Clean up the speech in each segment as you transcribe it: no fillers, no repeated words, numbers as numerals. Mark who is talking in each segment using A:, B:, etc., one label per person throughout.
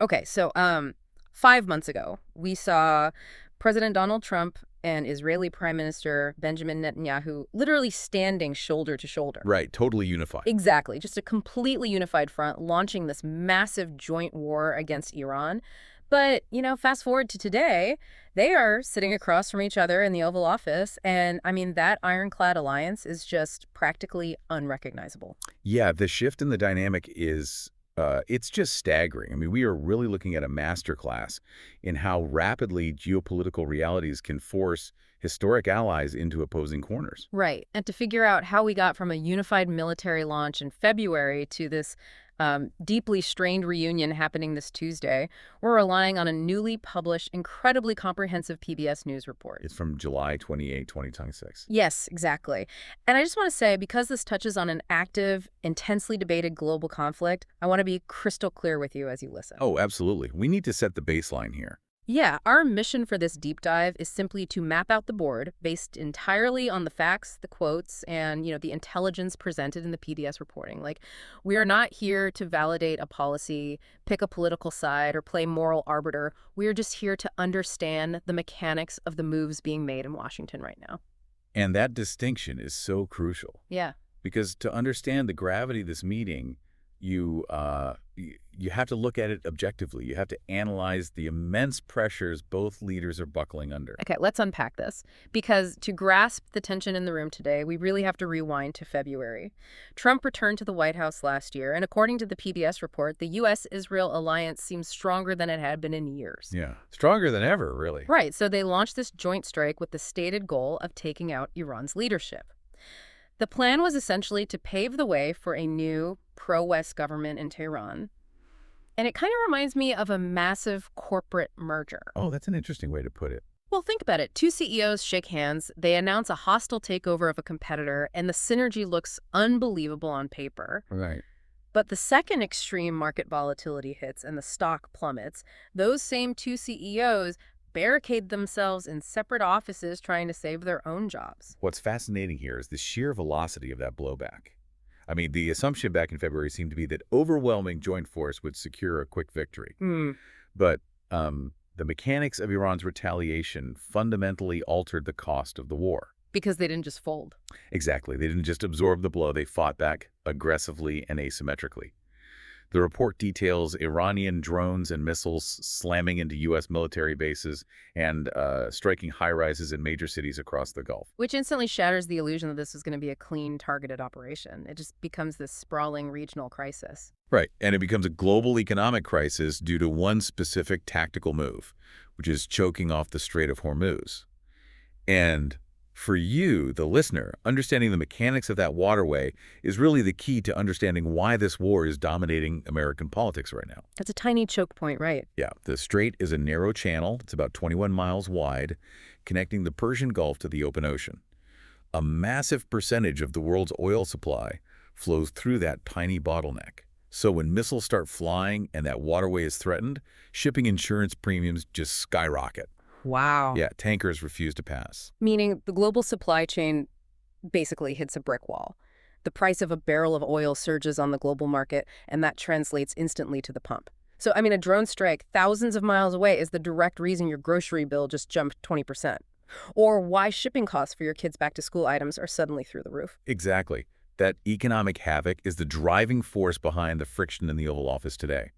A: Okay, so 5 months ago, we saw President Donald Trump and Israeli Prime Minister Benjamin Netanyahu literally standing shoulder to shoulder.
B: Right, totally unified.
A: Exactly, just a completely unified front launching this massive joint war against Iran. But, fast forward to today, they are sitting across from each other in the Oval Office, and I mean, that ironclad alliance is just practically unrecognizable.
B: Yeah, the shift in the dynamic is, it's just staggering. I mean, we are really looking at a masterclass in how rapidly geopolitical realities can force historic allies into opposing corners.
A: Right. And to figure out how we got from a unified military launch in February to this deeply strained reunion happening this Tuesday, we're relying on a newly published, incredibly comprehensive PBS News report.
B: It's from July 28, 2026.
A: Yes, exactly. And I just want to say, because this touches on an active, intensely debated global conflict, I want to be crystal clear with you as you listen.
B: Oh, absolutely. We need to set the baseline here.
A: Yeah, our mission for this deep dive is simply to map out the board based entirely on the facts, the quotes, and, the intelligence presented in the PBS reporting. Like, we are not here to validate a policy, pick a political side, or play moral arbiter. We are just here to understand the mechanics of the moves being made in Washington right now.
B: And that distinction is so crucial
A: Yeah.
B: because to understand the gravity of this meeting, you have to look at it objectively. You have to analyze the immense pressures both leaders are buckling under.
A: Okay, let's unpack this. Because to grasp the tension in the room today, we really have to rewind to February. Trump returned to the White House last year, and according to the PBS report, the U.S.-Israel alliance seems stronger than it had been in years.
B: Yeah, stronger than ever, really.
A: Right, so they launched this joint strike with the stated goal of taking out Iran's leadership. The plan was essentially to pave the way for a new pro-West government in Tehran. And it kind of reminds me of a massive corporate merger.
B: Oh, that's an interesting way to put it.
A: Well, think about it. Two CEOs shake hands, they announce a hostile takeover of a competitor, and the synergy looks unbelievable on paper.
B: Right.
A: But the second extreme market volatility hits and the stock plummets, those same two CEOs barricade themselves in separate offices trying to save their own jobs.
B: What's fascinating here is the sheer velocity of that blowback. I mean, the assumption back in February seemed to be that overwhelming joint force would secure a quick victory. But the mechanics of Iran's retaliation fundamentally altered the cost of the war.
A: Because they didn't just fold.
B: Exactly. They didn't just absorb the blow. They fought back aggressively and asymmetrically. The report details Iranian drones and missiles slamming into U.S. military bases and striking high-rises in major cities across the Gulf.
A: Which instantly shatters the illusion that this was going to be a clean, targeted operation. It just becomes this sprawling regional crisis.
B: Right, and it becomes a global economic crisis due to one specific tactical move, which is choking off the Strait of Hormuz. And for you, the listener, understanding the mechanics of that waterway is really the key to understanding why this war is dominating American politics right now.
A: That's a tiny choke point, right?
B: Yeah, the strait is a narrow channel. It's about 21 miles wide, connecting the Persian Gulf to the open ocean. A massive percentage of the world's oil supply flows through that tiny bottleneck. So when missiles start flying and that waterway is threatened, shipping insurance premiums just skyrocket.
A: Wow.
B: Yeah, tankers refuse to pass.
A: Meaning the global supply chain basically hits a brick wall. The price of a barrel of oil surges on the global market, and that translates instantly to the pump. So, I mean, a drone strike thousands of miles away is the direct reason your grocery bill just jumped 20%. Or why shipping costs for your kids' back-to-school items are suddenly through the roof.
B: Exactly. That economic havoc is the driving force behind the friction in the Oval Office today.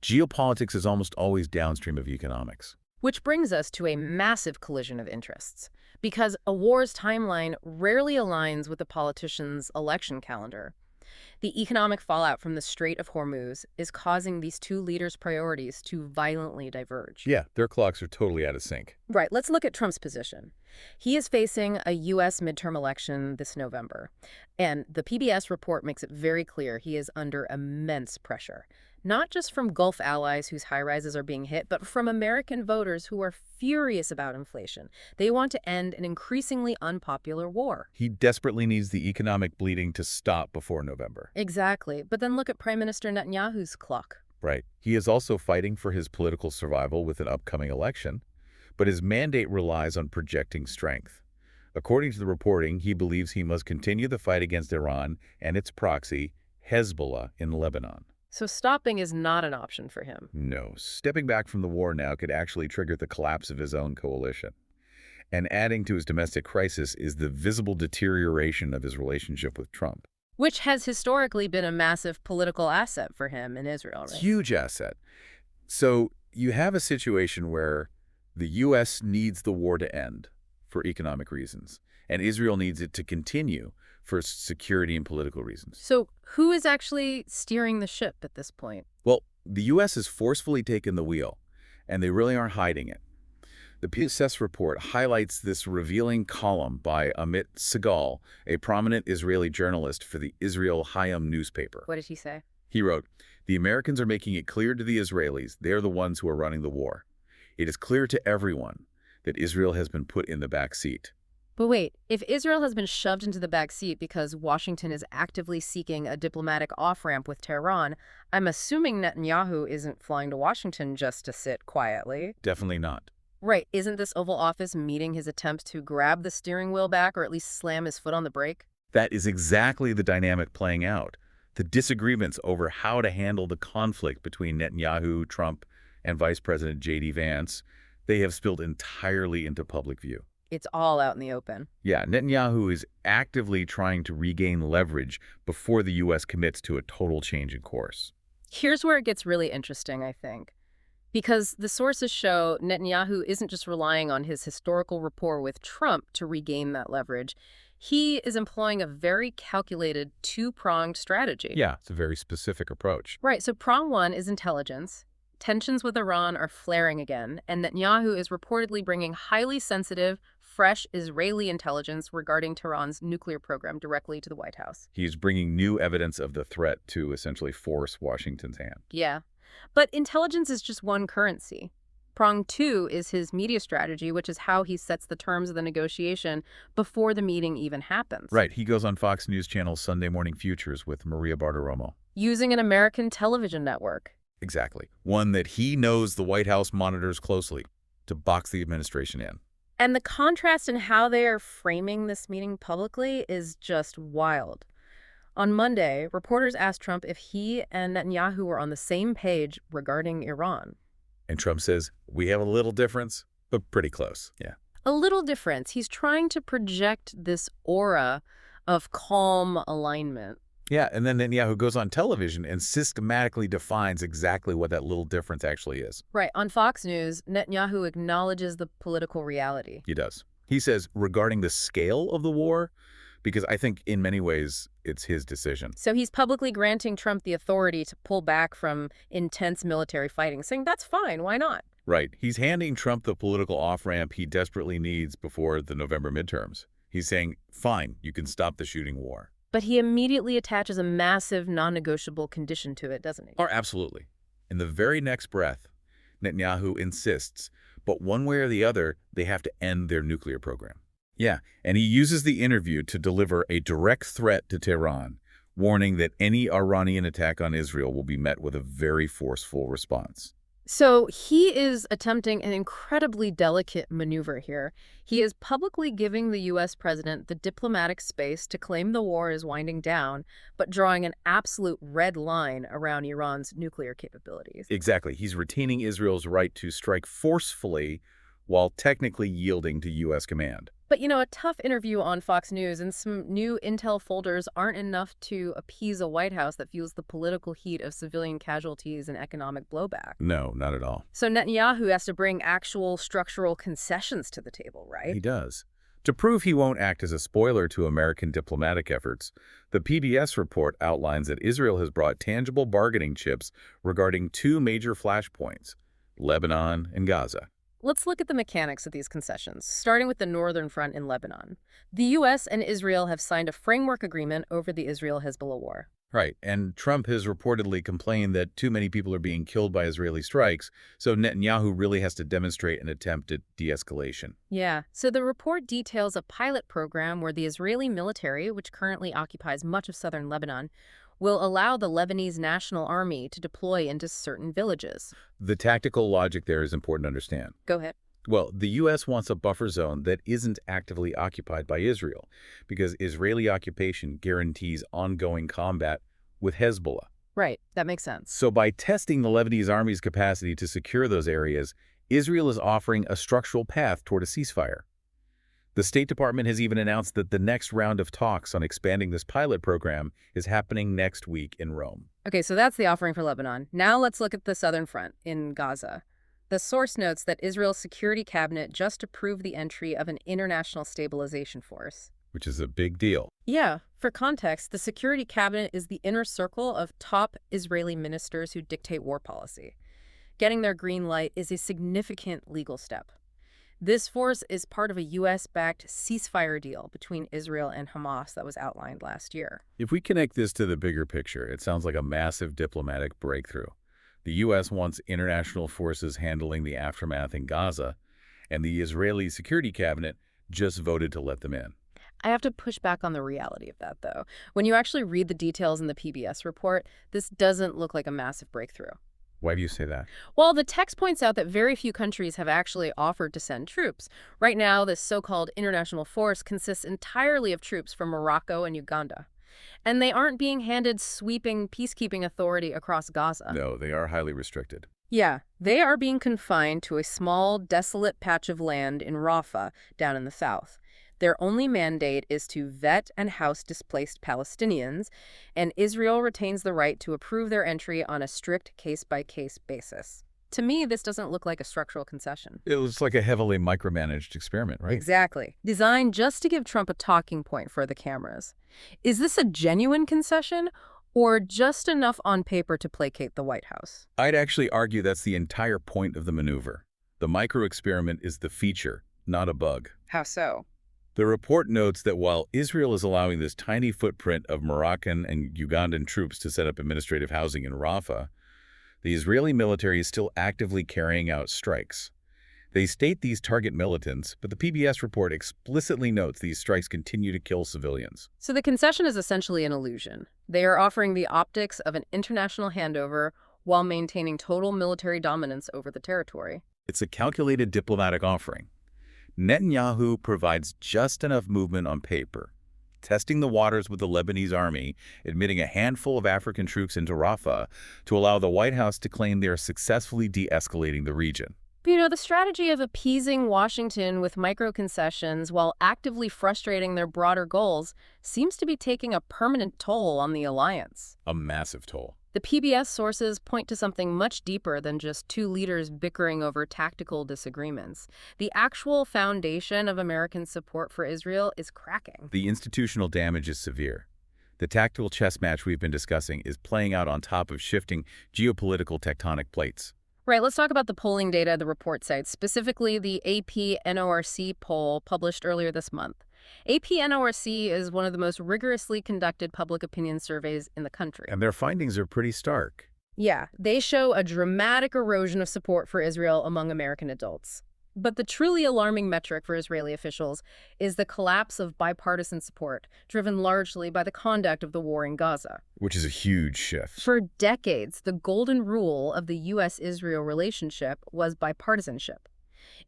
B: Geopolitics is almost always downstream of economics.
A: Which brings us to a massive collision of interests, because a war's timeline rarely aligns with the politician's election calendar. The economic fallout from the Strait of Hormuz is causing these two leaders' priorities to violently diverge.
B: Yeah, their clocks are totally out of sync.
A: Right, let's look at Trump's position. He is facing a U.S. midterm election this November, and the PBS report makes it very clear he is under immense pressure. Not just from Gulf allies whose high-rises are being hit, but from American voters who are furious about inflation. They want to end an increasingly unpopular war.
B: He desperately needs the economic bleeding to stop before November.
A: Exactly. But then look at Prime Minister Netanyahu's clock.
B: Right. He is also fighting for his political survival with an upcoming election, but his mandate relies on projecting strength. According to the reporting, he believes he must continue the fight against Iran and its proxy, Hezbollah, in Lebanon.
A: So stopping is not an option for him.
B: No, stepping back from the war now could actually trigger the collapse of his own coalition. And adding to his domestic crisis is the visible deterioration of his relationship with Trump.
A: Which has historically been a massive political asset for him in Israel, right?
B: Huge asset. So you have a situation where the U.S. needs the war to end for economic reasons, and Israel needs it to continue for security and political reasons.
A: So who is actually steering the ship at this point?
B: Well, the U.S. has forcefully taken the wheel, and they really aren't hiding it. The PSS report highlights this revealing column by Amit Segal, a prominent Israeli journalist for the Israel Hayom newspaper.
A: What did he say?
B: He wrote, "The Americans are making it clear to the Israelis they're the ones who are running the war. It is clear to everyone that Israel has been put in the back seat."
A: But wait, if Israel has been shoved into the back seat because Washington is actively seeking a diplomatic off-ramp with Tehran, I'm assuming Netanyahu isn't flying to Washington just to sit quietly.
B: Definitely not.
A: Right, isn't this Oval Office meeting his attempt to grab the steering wheel back or at least slam his foot on the brake?
B: That is exactly the dynamic playing out. The disagreements over how to handle the conflict between Netanyahu, Trump, and Vice President J.D. Vance, they have spilled entirely into public view.
A: It's all out in the open.
B: Yeah, Netanyahu is actively trying to regain leverage before the U.S. commits to a total change in course.
A: Here's where it gets really interesting, I think. Because the sources show Netanyahu isn't just relying on his historical rapport with Trump to regain that leverage. He is employing a very calculated two-pronged strategy.
B: Yeah, it's a very specific approach.
A: Right, so prong one is intelligence. Tensions with Iran are flaring again, and Netanyahu is reportedly bringing highly sensitive, fresh Israeli intelligence regarding Tehran's nuclear program directly to the White House.
B: He's bringing new evidence of the threat to essentially force Washington's hand.
A: Yeah. But intelligence is just one currency. Prong two is his media strategy, which is how he sets the terms of the negotiation before the meeting even happens.
B: Right. He goes on Fox News Channel's Sunday Morning Futures with Maria Bartiromo.
A: Using an American television network.
B: Exactly. One that he knows the White House monitors closely to box the administration in.
A: And the contrast in how they are framing this meeting publicly is just wild. On Monday, reporters asked Trump if he and Netanyahu were on the same page regarding Iran.
B: And Trump says, we have a little difference, but pretty close. Yeah.
A: A little difference. He's trying to project this aura of calm alignment.
B: Yeah, and then Netanyahu goes on television and systematically defines exactly what that little difference actually is.
A: Right. On Fox News, Netanyahu acknowledges the political reality.
B: He does. He says, regarding the scale of the war, because I think in many ways it's his decision.
A: So he's publicly granting Trump the authority to pull back from intense military fighting, saying that's fine, why not?
B: Right. He's handing Trump the political off-ramp he desperately needs before the November midterms. He's saying, fine, you can stop the shooting war.
A: But he immediately attaches a massive non-negotiable condition to it, doesn't he?
B: Oh, absolutely. In the very next breath, Netanyahu insists, but one way or the other, they have to end their nuclear program. Yeah, and he uses the interview to deliver a direct threat to Tehran, warning that any Iranian attack on Israel will be met with a very forceful response.
A: So he is attempting an incredibly delicate maneuver here. He is publicly giving the U.S. president the diplomatic space to claim the war is winding down, but drawing an absolute red line around Iran's nuclear capabilities.
B: Exactly. He's retaining Israel's right to strike forcefully while technically yielding to U.S. command.
A: But, you know, a tough interview on Fox News and some new intel folders aren't enough to appease a White House that feels the political heat of civilian casualties and economic blowback.
B: No, not at all.
A: So Netanyahu has to bring actual structural concessions to the table, right?
B: He does. To prove he won't act as a spoiler to American diplomatic efforts, the PBS report outlines that Israel has brought tangible bargaining chips regarding two major flashpoints, Lebanon and Gaza.
A: Let's look at the mechanics of these concessions, starting with the northern front in Lebanon. The U.S. and Israel have signed a framework agreement over the Israel-Hezbollah war.
B: Right, and Trump has reportedly complained that too many people are being killed by Israeli strikes, so Netanyahu really has to demonstrate an attempt at de-escalation.
A: Yeah, so the report details a pilot program where the Israeli military, which currently occupies much of southern Lebanon, will allow the Lebanese National Army to deploy into certain villages.
B: The tactical logic there is important to understand.
A: Go ahead.
B: Well, the U.S. wants a buffer zone that isn't actively occupied by Israel, because Israeli occupation guarantees ongoing combat with Hezbollah.
A: Right, that makes sense.
B: So by testing the Lebanese army's capacity to secure those areas, Israel is offering a structural path toward a ceasefire. The State Department has even announced that the next round of talks on expanding this pilot program is happening next week in Rome.
A: Okay, so that's the offering for Lebanon. Now let's look at the southern front in Gaza. The source notes that Israel's security cabinet just approved the entry of an international stabilization force.
B: Which is a big deal.
A: Yeah, for context, the security cabinet is the inner circle of top Israeli ministers who dictate war policy. Getting their green light is a significant legal step. This force is part of a U.S.-backed ceasefire deal between Israel and Hamas that was outlined last year.
B: If we connect this to the bigger picture, it sounds like a massive diplomatic breakthrough. The U.S. wants international forces handling the aftermath in Gaza, and the Israeli security cabinet just voted to let them in.
A: I have to push back on the reality of that, though. When you actually read the details in the PBS report, this doesn't look like a massive breakthrough.
B: Why do you say that?
A: Well, the text points out that very few countries have actually offered to send troops. Right now, this so-called international force consists entirely of troops from Morocco and Uganda. And they aren't being handed sweeping peacekeeping authority across Gaza.
B: No, they are highly restricted.
A: Yeah, they are being confined to a small, desolate patch of land in Rafah, down in the south. Their only mandate is to vet and house displaced Palestinians, and Israel retains the right to approve their entry on a strict case-by-case basis. To me, this doesn't look like a structural concession.
B: It looks like a heavily micromanaged experiment, right?
A: Exactly. Designed just to give Trump a talking point for the cameras. Is this a genuine concession, or just enough on paper to placate the White House?
B: I'd actually argue that's the entire point of the maneuver. The micro-experiment is the feature, not a bug.
A: How so?
B: The report notes that while Israel is allowing this tiny footprint of Moroccan and Ugandan troops to set up administrative housing in Rafah, the Israeli military is still actively carrying out strikes. They state these target militants, but the PBS report explicitly notes these strikes continue to kill civilians.
A: So the concession is essentially an illusion. They are offering the optics of an international handover while maintaining total military dominance over the territory.
B: It's a calculated diplomatic offering. Netanyahu provides just enough movement on paper, testing the waters with the Lebanese army, admitting a handful of African troops into Rafah to allow the White House to claim they are successfully de-escalating the region.
A: But, the strategy of appeasing Washington with micro-concessions while actively frustrating their broader goals seems to be taking a permanent toll on the alliance.
B: A massive toll.
A: The PBS sources point to something much deeper than just two leaders bickering over tactical disagreements. The actual foundation of American support for Israel is cracking.
B: The institutional damage is severe. The tactical chess match we've been discussing is playing out on top of shifting geopolitical tectonic plates.
A: Right, let's talk about the polling data the report cites, specifically the AP NORC poll published earlier this month. AP NORC is one of the most rigorously conducted public opinion surveys in the country.
B: And their findings are pretty stark.
A: Yeah, they show a dramatic erosion of support for Israel among American adults. But the truly alarming metric for Israeli officials is the collapse of bipartisan support, driven largely by the conduct of the war in Gaza.
B: Which is a huge shift.
A: For decades, the golden rule of the U.S.-Israel relationship was bipartisanship.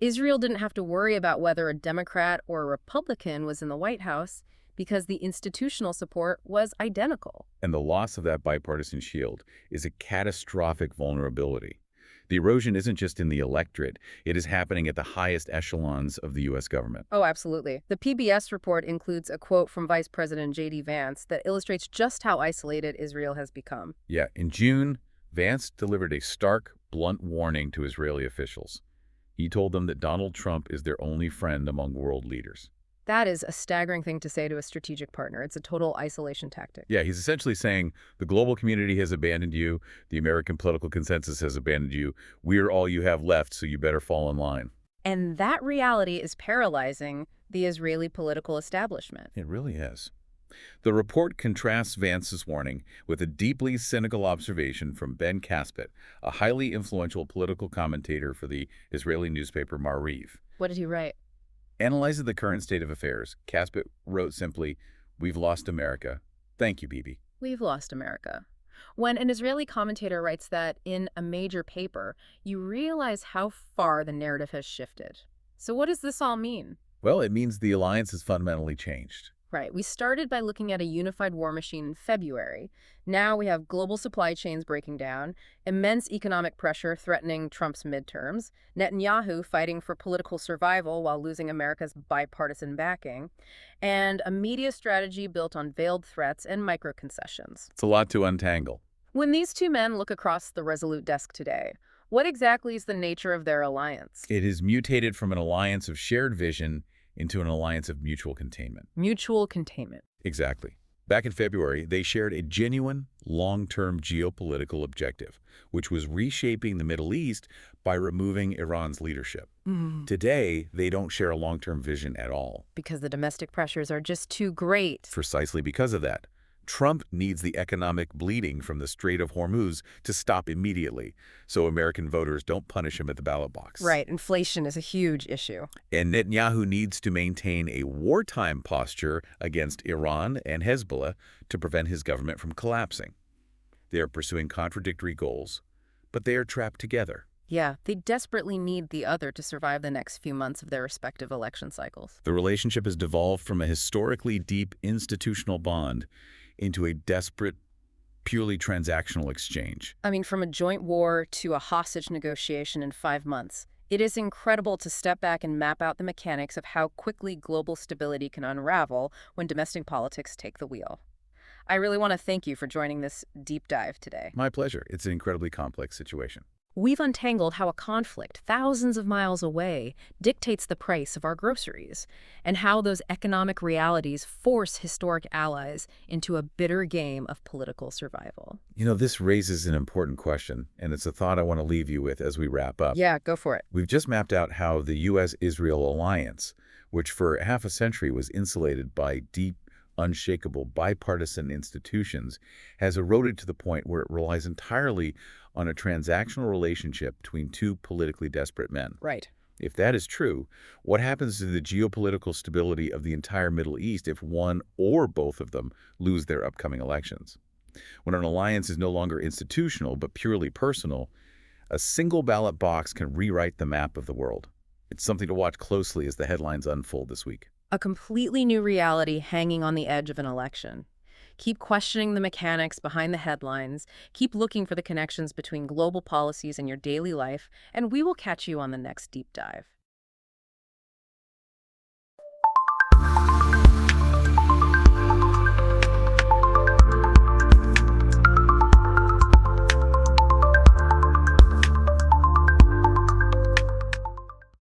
A: Israel didn't have to worry about whether a Democrat or a Republican was in the White House because the institutional support was identical.
B: And the loss of that bipartisan shield is a catastrophic vulnerability. The erosion isn't just in the electorate, it is happening at the highest echelons of the U.S. government.
A: Oh, absolutely. The PBS report includes a quote from Vice President J.D. Vance that illustrates just how isolated Israel has become.
B: Yeah, in June, Vance delivered a stark, blunt warning to Israeli officials. He told them that Donald Trump is their only friend among world leaders.
A: That is a staggering thing to say to a strategic partner. It's a total isolation tactic.
B: Yeah, he's essentially saying the global community has abandoned you, the American political consensus has abandoned you, we're all you have left, so you better fall in line.
A: And that reality is paralyzing the Israeli political establishment.
B: It really is. The report contrasts Vance's warning with a deeply cynical observation from Ben Caspit, a highly influential political commentator for the Israeli newspaper Maariv.
A: What did he write?
B: Analyzing the current state of affairs, Caspit wrote simply, "We've lost America. Thank you, Bibi."
A: We've lost America. When an Israeli commentator writes that in a major paper, you realize how far the narrative has shifted. So what does this all mean?
B: Well, it means the alliance has fundamentally changed.
A: Right. We started by looking at a unified war machine in February. Now we have global supply chains breaking down, immense economic pressure threatening Trump's midterms, Netanyahu fighting for political survival while losing America's bipartisan backing, and a media strategy built on veiled threats and micro-concessions.
B: It's a lot to untangle.
A: When these two men look across the Resolute desk today, what exactly is the nature of their alliance?
B: It is mutated from an alliance of shared vision into an alliance of mutual containment.
A: Mutual containment.
B: Exactly. Back in February, they shared a genuine, long-term geopolitical objective, which was reshaping the Middle East by removing Iran's leadership. Today, they don't share a long-term vision at all.
A: Because the domestic pressures are just too great.
B: Precisely because of that. Trump needs the economic bleeding from the Strait of Hormuz to stop immediately, so American voters don't punish him at the ballot box.
A: Right, inflation is a huge issue.
B: And Netanyahu needs to maintain a wartime posture against Iran and Hezbollah to prevent his government from collapsing. They are pursuing contradictory goals, but they are trapped together.
A: Yeah, they desperately need the other to survive the next few months of their respective election cycles.
B: The relationship has devolved from a historically deep institutional bond into a desperate, purely transactional exchange.
A: I mean, from a joint war to a hostage negotiation in 5 months, it is incredible to step back and map out the mechanics of how quickly global stability can unravel when domestic politics take the wheel. I really want to thank you for joining this deep dive today.
B: My pleasure. It's an incredibly complex situation.
A: We've untangled how a conflict thousands of miles away dictates the price of our groceries, and how those economic realities force historic allies into a bitter game of political survival.
B: You know, this raises an important question, and it's a thought I want to leave you with as we wrap up.
A: Yeah, go for it.
B: We've just mapped out how the U.S.-Israel alliance, which for half a century was insulated by deep, unshakable bipartisan institutions, has eroded to the point where it relies entirely on a transactional relationship between two politically desperate men.
A: Right.
B: If that is true, what happens to the geopolitical stability of the entire Middle East if one or both of them lose their upcoming elections? When an alliance is no longer institutional but purely personal, a single ballot box can rewrite the map of the world. It's something to watch closely as the headlines unfold this week.
A: A completely new reality hanging on the edge of an election. Keep questioning the mechanics behind the headlines, keep looking for the connections between global policies and your daily life, and we will catch you on the next deep dive.